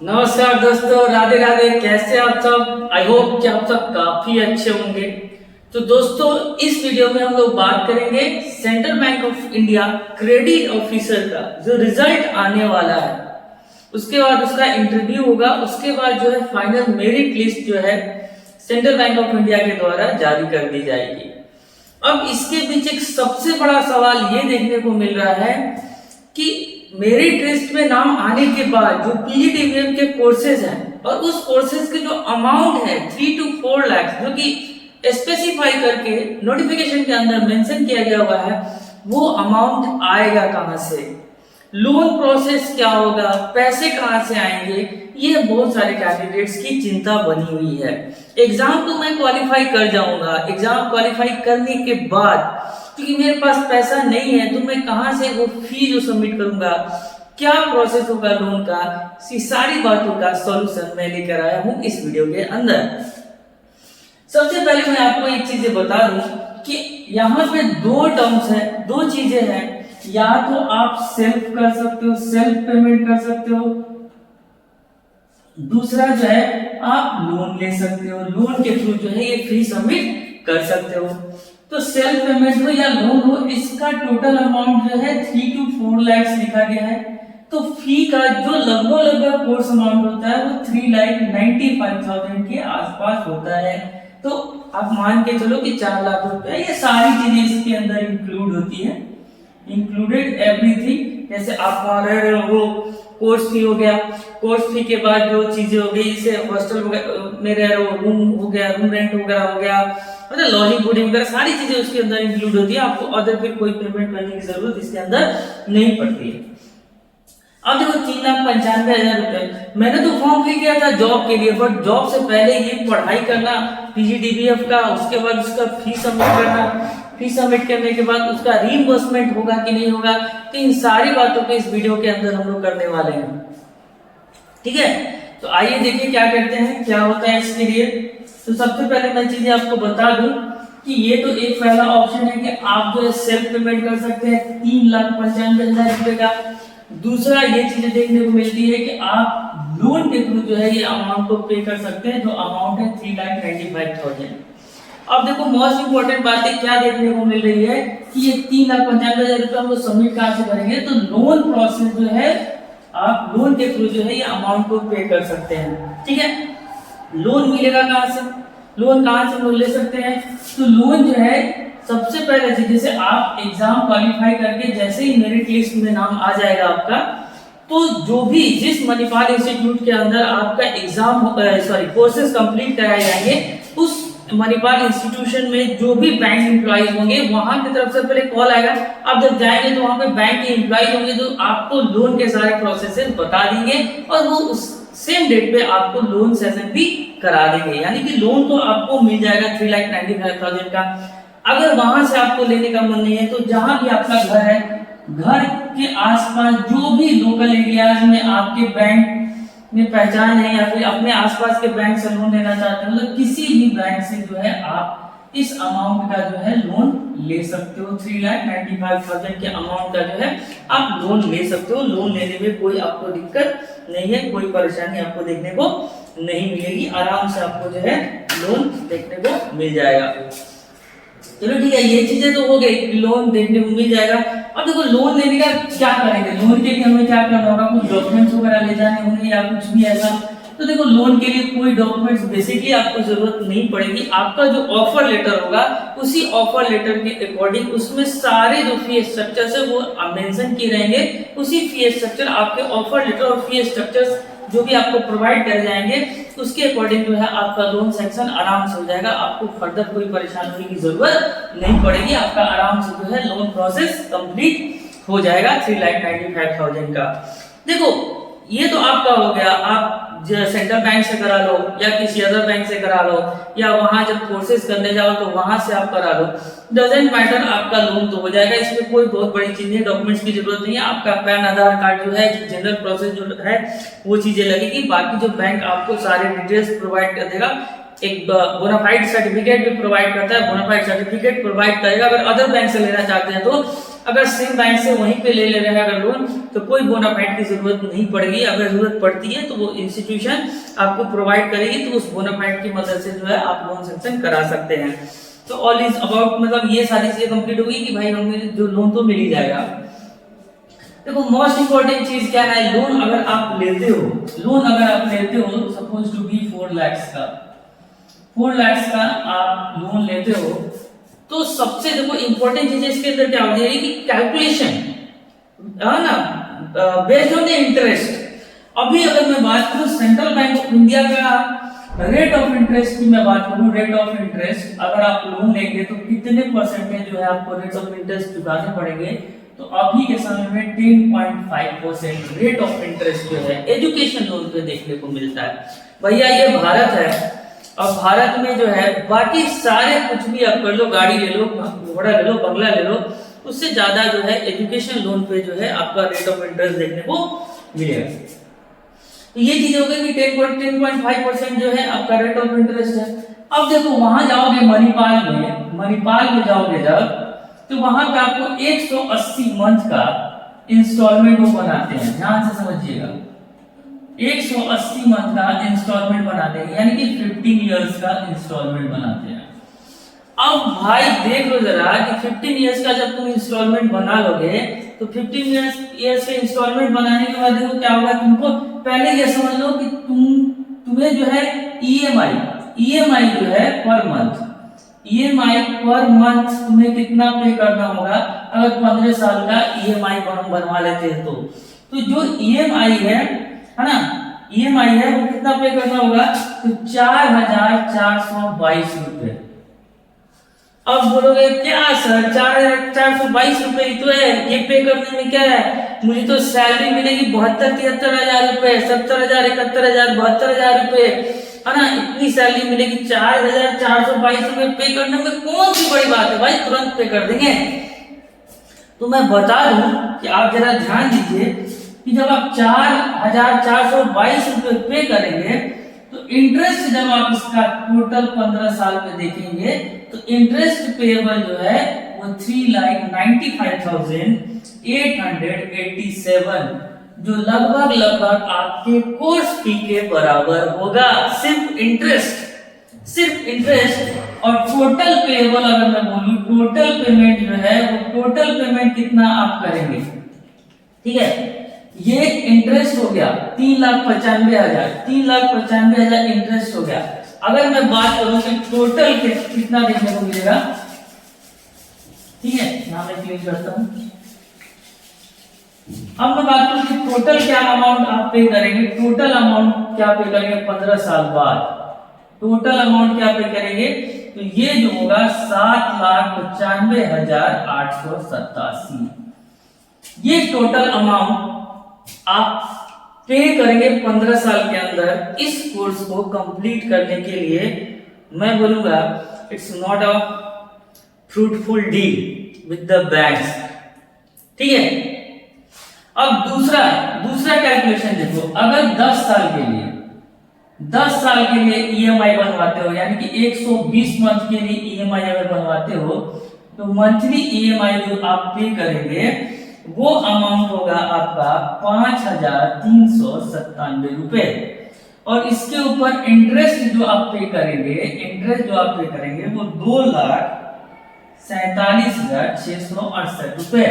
नमस्कार दोस्तों, राधे राधे। कैसे आप सब? आई होप कि आप सब काफी अच्छे होंगे। तो दोस्तों, इस वीडियो में हम लोग बात करेंगे central bank of India credit officer का जो रिजल्ट आने वाला है। उसके बाद उसका इंटरव्यू होगा, उसके बाद जो है फाइनल मेरिट लिस्ट जो है सेंट्रल बैंक ऑफ इंडिया के द्वारा जारी कर दी जाएगी। अब इसके बीच एक सबसे बड़ा सवाल ये देखने को मिल रहा है कि मेरिट लिस्ट में नाम आने के बाद जो पीजीडीवीएम के कोर्सेज हैं और उस कोर्सेज के जो अमाउंट है 3 to 4 लाख, जो कि स्पेसिफाई करके नोटिफिकेशन के अंदर मेंशन किया गया हुआ है, वो अमाउंट आएगा कहां से, लोन प्रोसेस क्या होगा, पैसे कहां से आएंगे, ये बहुत सारे कैंडिडेट्स की चिंता बनी हुई है। एग्जाम तो मैं क्वालिफाई कर जाऊंगा, एग्जाम क्वालिफाई करने के बाद क्योंकि मेरे पास पैसा नहीं है तो मैं कहां से वो फी जो सबमिट करूंगा, क्या प्रोसेस होगा लोन का, सारी बातों का सॉल्यूशन मैं लेकर आया हूं इस वीडियो के अंदर। सबसे पहले मैं आपको एक चीज बता दूं कि यहाँ पे दो टर्म्स है, दो चीजें हैं। या तो आप सेल्फ कर सकते हो, सेल्फ पेमेंट कर सकते हो, दूसरा जो है आप लोन ले सकते हो, लोन के थ्रू जो है ये फी सबमिट कर सकते हो। तो सेल्फ पेमेंट हो या लोन हो, इसका टोटल अमाउंट जो है 3 to 4 लाख लिखा गया है। तो फी का जो लगभग कोर्स अमाउंट होता है वो 3,95,000 के आसपास होता है। तो आप मान के चलो कि 4 लाख रुपए, ये सारी चीजें इसके अंदर इंक्लूड होती है, इंक्लूडेड एवरीथिंग। जैसे आप वहां रह रहे हो, वो कोर्स फी हो गया, कोर्स फी के बाद जो चीजें हो गई, जैसे हॉस्टल में रह रहे हो, रूम हो गया, रूम रेंट वगैरह हो गया, मतलब लॉजिंग फूडिंग वगैरह सारी चीजें उसके अंदर इंक्लूड होती है। आपको अदर फिर कोई पेमेंट करने की जरूरत इसके अंदर नहीं पड़ती है। अब देखो 3,95,000 रुपए, मैंने तो फॉर्म फिल किया था जॉब के लिए, बट जॉब से पहले ये पढ़ाई करना पीजीडीबीएफ का, उसके बाद उसका फीस सबमिट करना, फीस सबमिट करने के बाद उसका रीइंबर्समेंट होगा कि नहीं होगा, तो इन सारी बातों पे इस वीडियो के अंदर हम लोग करने वाले हैं। ठीक है, तो आइए देखिए क्या करते हैं, क्या होता है इसके लिए। तो सबसे पहले मैं चीजें आपको बता दूं कि ये तो एक पहला ऑप्शन है कि आप जो है सेल्फ पेमेंट कर सकते हैं 3,95,000 रुपए का। दूसरा ये चीजें देखने को मिलती है कि आप लोन के थ्रू जो है ये अमाउंट को पे कर सकते हैं, जो अमाउंट है 3,95,000। अब देखो मोस्ट इंपोर्टेंट बातें क्या देखने को मिल रही है कि ये 3,95,000 रुपए हम लोग सबमिट कहां से करेंगे, तो लोन प्रोसेस जो है आप लोन के थ्रू जो है ये अमाउंट को पे कर सकते हैं। ठीक है, लोन मिलेगा कहां से, लोन कहां से लोन ले सकते हैं, तो लोन जो है सबसे पहले जैसे आप एग्जाम क्वालिफाई करके जैसे ही मेरिट लिस्ट में नाम आ जाएगा आपका, तो जो भी जिस मणिपाल इंस्टीट्यूट के अंदर आपका एग्जाम कोर्सेज कंप्लीट कराए जाएंगे, उस मणिपाल इंस्टीट्यूशन में जो भी बैंक एम्प्लॉइज होंगे वहां की तरफ से पहले कॉल आएगा। आप जब जाएंगे तो वहां पे बैंक के एम्प्लॉइज होंगे जो आपको लोन के सारे प्रोसेस बता देंगे और वो उस सेम डेट पे आपको लोन सेशन भी करा देंगे, यानी कि लोन तो आपको मिल जाएगा 3,95,000 का। अगर वहां से आपको लेने का मन नहीं है तो जहां भी आपका घर है, घर के आसपास जो भी लोकल एरियाज में आपके बैंक में पहचान है या फिर अपने आसपास के बैंक से लोन लेना चाहते हैं, मतलब किसी भी बैंक से जो है आप इस अमाउंट का जो है लोन ले सकते हो। 3,95,000 के अमाउंट का जो है आप लोन ले सकते हो। लोन लेने में कोई आपको दिक्कत नहीं है, कोई परेशानी आपको देखने को नहीं मिलेगी, आराम से आपको जो है लोन देखने को मिल जाएगा। चलो ठीक है, ये चीजें तो हो गई, लोन देखने को मिल जाएगा। अब देखो लोन लेने का क्या करेंगे, लोन के लिए हमें क्या करना होगा, कुछ डॉक्यूमेंट्स वगैरह ले जाने होंगे या कुछ भी ऐसा। तो देखो लोन के लिए कोई डॉक्यूमेंट्स बेसिकली आपको जरूरत नहीं पड़ेगी। आपका जो ऑफर लेटर होगा उसी ऑफर लेटर के अकॉर्डिंग उसमें सारे जो फी स्ट्रक्चर्स है वो मेंशन किए रहेंगे। उसी फी स्ट्रक्चर आपके ऑफर लेटर और फी स्ट्रक्चर्स जो भी आपको प्रोवाइड कर जाएंगे उसके अकॉर्डिंग जो है आपका लोन सेक्शन आराम से हो जाएगा। आपको फर्दर कोई परेशानी होने की जरूरत नहीं पड़ेगी, आपका आराम से जो है लोन प्रोसेस कंप्लीट हो जाएगा 3,95,000 का। देखो ये तो आपका हो गया, आप सेंट्रल बैंक से करा लो या किसी अदर बैंक से करा लो या वहां जब कोर्सेज करने जाओ तो वहां से आप करा लो, डजेंट मैटर, आपका लोन तो हो जाएगा। इसमें कोई बहुत बड़ी चीज नहीं, डॉक्यूमेंट्स की जरूरत नहीं है। आपका पैन, आधार कार्ड जो है, जनरल प्रोसेस जो है वो चीजें लगेगी। बाकी जो बैंक आपको सारे डिटेल्स प्रोवाइड कर देगा, एक बोनाफाइड सर्टिफिकेट भी प्रोवाइड करता है, बोनाफाइड सर्टिफिकेट प्रोवाइड करेगा। अगर अदर बैंक से लेना चाहते हैं तो अगर सेम बैंक से वहीं पे ले रहे हैं अगर लोन, तो कोई बोनाफाइड की जरूरत नहीं पड़ेगी। अगर जरूरत पड़ती है तो वो इंस्टीट्यूशन आपको प्रोवाइड करेगी, तो उस बोनाफाइड की मदद से जो है आप लोन सेंक्शन करा सकते हैं। तो ऑल इज अबाउट, मतलब ये सारी चीजें कंप्लीट होगी कि भाई हमें जो लोन तो मिल ही जाएगा। देखो मोस्ट इंपॉर्टेंट चीज क्या है, लोन अगर आप लेते हो, सपोज टू बी 4 लाख का, 4 लाख का आप लोन लेते हो, तो सबसे देखो इंपॉर्टेंट चीज इसके अंदर क्या होती है कि कैलकुलेशन है ना, बेस्ड ऑन द इंटरेस्ट। अभी अगर मैं बात करूं सेंट्रल बैंक ऑफ इंडिया का रेट ऑफ इंटरेस्ट की, मैं बात करूं रेट ऑफ इंटरेस्ट, अगर आप लोन लेंगे तो कितने परसेंटेज जो है आपको रेट ऑफ इंटरेस्ट चुकाने पड़ेंगे, तो अभी के समय में 10.5% रेट ऑफ इंटरेस्ट जो है एजुकेशन लोन पे देखने को मिलता है। भैया ये भारत है, और भारत में जो है बाकी सारे कुछ भी आप कर लो, गाड़ी ले लो, घोड़ा ले लो, बंगला ले लो, उससे ज्यादा जो है एजुकेशन लोन पे जो है आपका रेट ऑफ इंटरेस्ट देखने को मिलेगा। तो ये चीज हो गई कि 10.5% जो है आपका रेट ऑफ इंटरेस्ट है। अब देखो वहां जाओगे मणिपाल में जाओगे जब, तो वहां पे आपको 180 मंथ का इंस्टॉलमेंट वो बनाते हैं, ध्यान से समझिएगा, 180 मंथ का इंस्टॉलमेंट बनाते हैं, यानी कि 15 इयर्स का इंस्टॉलमेंट बनाते हैं। अब भाई देख लो जरा कि 15 इयर्स का जब तुम इंस्टॉलमेंट बना लोगे, तो 15 इयर्स के इंस्टॉलमेंट बनाने के बाद देखो क्या होगा, तुमको पहले ये समझ लो कि तुम्हें जो है ईएमआई जो है per month, EMI per month तुम्हें कितना पे करना होगा, अगर 15 साल का ईएमआई बनवा लेते हैं तो जो ईएमआई है ना, ईएमआई है वो कितना पे करना होगा, तो 4,422 रुपए। अब बोलोगे क्या सर 4,422 रुपए ही तो है, ये पे करने में क्या है, मुझे तो सैलरी मिलेगी 72-73 हजार रुपए, 70,000, 71,000, 72,000 रुपए, है ना, इतनी सैलरी मिलेगी, 4,422 रुपए पे करने में कौन सी बड़ी बात है भाई, तुरंत पे कर देंगे। तो मैं बता दूं कि आप जरा ध्यान दीजिए कि जब आप 4,422 रुपए पे करेंगे, तो इंटरेस्ट जब आप इसका टोटल 15 साल में देखेंगे, तो इंटरेस्ट पेएबल जो है वो 3,95,887, जो लगभग आपके कोर्स फी के बराबर होगा, सिर्फ इंटरेस्ट। और टोटल पेएबल अगर मैं बोलूं, टोटल पेमेंट जो है वो टोटल पेमेंट कितना आप करेंगे, ठीक है, ये इंटरेस्ट हो गया 3,95,000 इंटरेस्ट हो गया। अगर मैं बात करूं कि टोटल कितना देखने को मिलेगा, ठीक है, यहां मैं क्लिक करता हूं। अब मैं बात करूं कि टोटल क्या अमाउंट आप पे करेंगे, टोटल अमाउंट क्या पे करेंगे 15 साल बाद, टोटल अमाउंट क्या पे करेंगे, तो ये जो होगा 7,95,887, ये टोटल अमाउंट आप पे करेंगे 15 साल के अंदर इस कोर्स को कंप्लीट करने के लिए। मैं बोलूंगा it's not a fruitful deal with the banks, ठीक है। अब दूसरा कैलकुलेशन देखो, अगर 10 साल के लिए ईएमआई बनवाते हो, यानी कि 120 मंथ के लिए ईएमआई अगर बनवाते हो, तो मंथली ईएमआई जो आप पे करेंगे वो अमाउंट होगा आपका 5,397 रुपए, और इसके ऊपर इंटरेस्ट जो आप पे करेंगे वो 2,47,668 रुपए,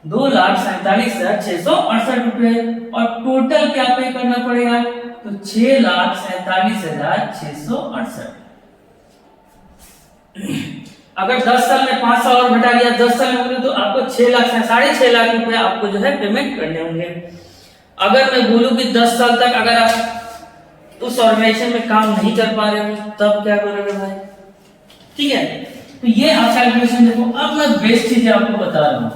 2,47,668 रुपए। और टोटल क्या पे करना पड़ेगा, तो 6,47,668। अगर 10 साल में 5 साल और घटा लिया, 10 साल में बोले तो आपको 6,00,000 लाख रुपए आपको जो है पेमेंट करने होंगे। अगर मैं बोलूं कि 10 साल तक अगर आप उस ऑर्गेनाइजेशन में काम नहीं कर पा रहे हो, तब क्या करोगे भाई, ठीक है। तो ये आप कैलकुलेशन देखो। अब मैं बेस्ट चीज आपको बता रहा हूं,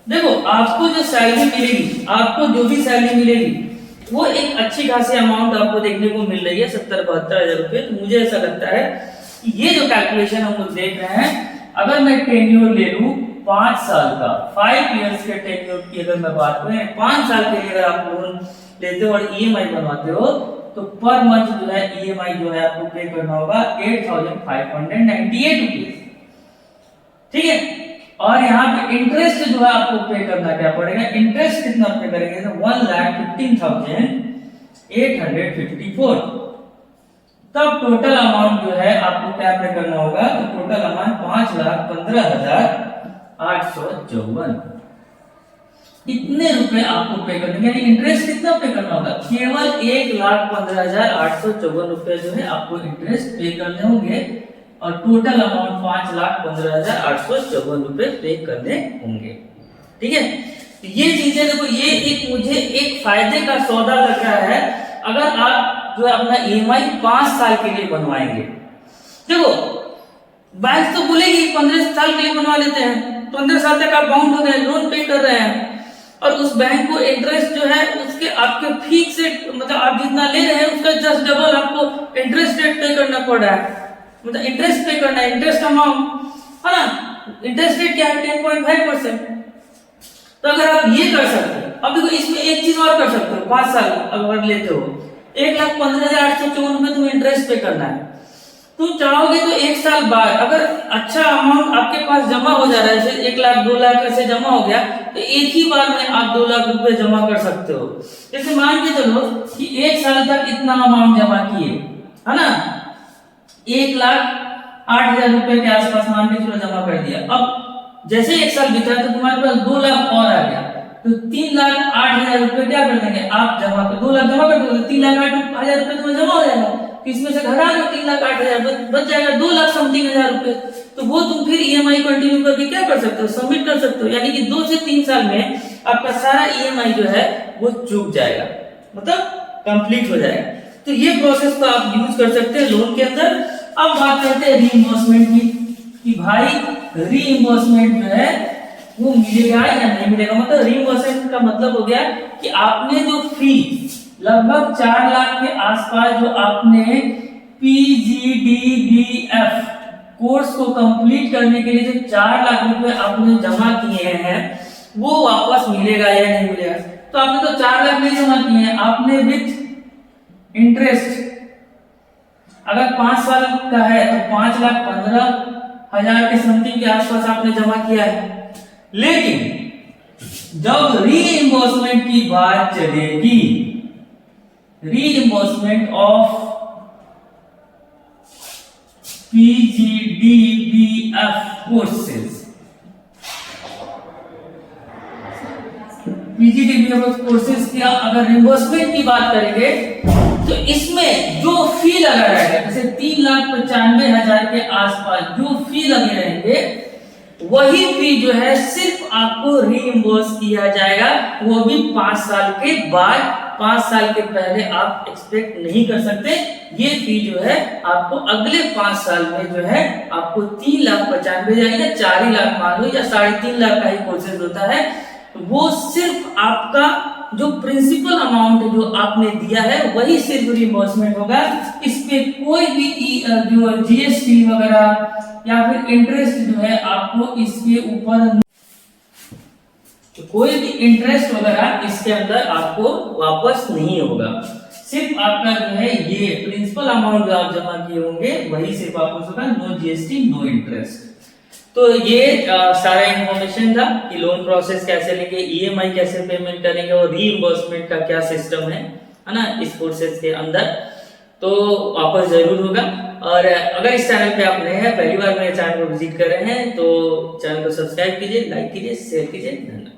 देखो आपको जो सैलरी मिलेगी, आपको जो भी सैलरी मिलेगी, वो एक अच्छी खासी अमाउंट आपको देखने को मिल रही है, 70-72 हजार रुपए। तो मुझे ऐसा लगता है ये जो कैलकुलेशन हम लोग देख रहे हैं, अगर मैं टेन्योर ले लूं 5 साल का, 5 इयर्स के टेन्योर की अगर मैं बात करूं, 5 साल के लिए अगर आप लोन लेते हो और ईएमआई बनवाते हो, तो पर मंथ जो है ईएमआई जो है आपको पे करना होगा 8,598 रुपीज, ठीक है। और यहाँ पे इंटरेस्ट जो है आपको पे करना क्या पड़ेगा, इंटरेस्ट कितना पे करेंगे तो 1,15,854। तब टोटल अमाउंट जो है आपको क्या पे करना होगा, तो टोटल अमाउंट 5,15,854 इतने रुपए आपको पे करने, यानी इंटरेस्ट कितना पे करना होगा, केवल 1,15,854 रुपए जो है आपको इंटरेस्ट पे करने होंगे और टोटल अमाउंट 5,15,854 रुपए पे करने होंगे। ठीक है, ये चीजें देखो, ये एक मुझे एक फायदे का सौदा लग रहा है अगर आप जो है अपना ईएमआई 5 साल के लिए बनवाएंगे। देखो बैंक तो बोलेगी 15 साल के लिए बनवा लेते हैं, 15 साल तक आप बाउंड हो गए, लोन पे कर रहे हैं और उस बैंक को इंटरेस्ट जो है उसके आपके फिक्स मतलब आप जितना ले रहे हैं उसका जस्ट डबल आपको इंटरेस्ट रेट पे करना पड़ रहा है, मतलब इंटरेस्ट पे करना है, इंटरेस्ट अमाउंट है ना। इंटरेस्ट रेट क्या है 10.5%। तो अगर आप ये कर सकते हो, अब देखो इसमें एक चीज और कर सकते हो, 5 साल अगर लेते हो 1,15,854 रुपए तुम इंटरेस्ट पे करना है, तुम चाहोगे तो 1 साल बाद अगर अच्छा अमाउंट आपके पास जमा हो जा रहा है, जैसे 1 लाख 2 लाख ऐसे जमा हो गया, तो एक ही बार में आप 2 लाख रुपए जमा कर सकते हो। जैसे मान के चलो कि 1 साल तक इतना अमाउंट जमा किए है ना, 1,08,000 रुपए के आसपास मान के चलो जमा कर दिया। अब जैसे 1 साल बीता तो तुम्हारे पास 2 लाख और आ गया, तो 3,08,000 रुपए क्या कर देंगे आप जमा कर, 2 लाख जमा कर दोगे, 3,08,000 रुपए तुम्हें जमा हो जाएगा, इसमें से घटा दो 3,08,000 बच जाएगा 2 लाख समथिंग हजार रुपए। तो वो तुम फिर ईएमआई कंटिन्यू करके क्या कर सकते हो, सबमिट कर सकते हो, यानी कि 2 से 3 साल में आपका सारा ईएमआई जो है वो चूक जाएगा, मतलब कंप्लीट हो जाएगा। तो ये प्रोसेस को आप यूज कर सकते हैं लोन के अंदर। अब बात करते हैं रीइंबर्समेंट की, कि भाई रीइंबर्समेंट जो है वो मिलेगा या नहीं मिलेगा। मतलब रीइंबर्समेंट का मतलब हो गया कि आपने जो फी लगभग 4 लाख के आसपास जो आपने PGDBF कोर्स को कंप्लीट करने के लिए जो 4 लाख रुपए आपने जमा किए हैं वो वापस मिलेगा या नहीं मिलेगा। तो आपने तो 4 लाख नहीं जमा किए हैं, आपने विथ इंटरेस्ट अगर 5 साल का है तो 5,15,000 के समथिंग के आसपास आपने जमा किया है। लेकिन जब रीइंबर्समेंट की बात चलेगी, reimbursement of PGDBF courses, PGDBF courses की अगर रिइंबर्समेंट की बात करेंगे तो इसमें जो फी लगा रहेगा, जैसे 3,95,000 के आसपास जो फी लगे रहेंगे वही फी जो है सिर्फ आपको रीइंबर्स किया जाएगा, वो भी 5 साल के बाद। 5 साल के पहले आप एक्सपेक्ट नहीं कर सकते। ये फी जो है आपको अगले 5 साल में जो है आपको 3,95,000 या 4 लाख मान लो या 3.5 लाख का ही कोर्सेज होता है, वो सिर्फ आपका जो प्रिंसिपल अमाउंट जो आपने दिया है वही सिर्फ रिइंबर्समेंट होगा। इस पे कोई भी जो जीएसटी वगैरह या फिर इंटरेस्ट जो है आपको इसके ऊपर तो कोई भी इंटरेस्ट वगैरह इसके अंदर आपको वापस नहीं होगा। सिर्फ आपका जो है ये प्रिंसिपल अमाउंट जो आप जमा किए होंगे वही सिर्फ वापस होगा, नो जीएसटी नो इंटरेस्ट। तो ये सारा इंफॉर्मेशन था कि लोन प्रोसेस कैसे लेंगे, ईएमआई कैसे पेमेंट करेंगे और रीइंबर्समेंट का क्या सिस्टम है ना इस कोर्सेज के अंदर। तो वापस जरूर होगा। और अगर इस चैनल पे आप नए हैं, पहली बार मेरे चैनल को विजिट कर रहे हैं, तो चैनल को सब्सक्राइब कीजिए, लाइक कीजिए, शेयर कीजिए। धन्यवाद।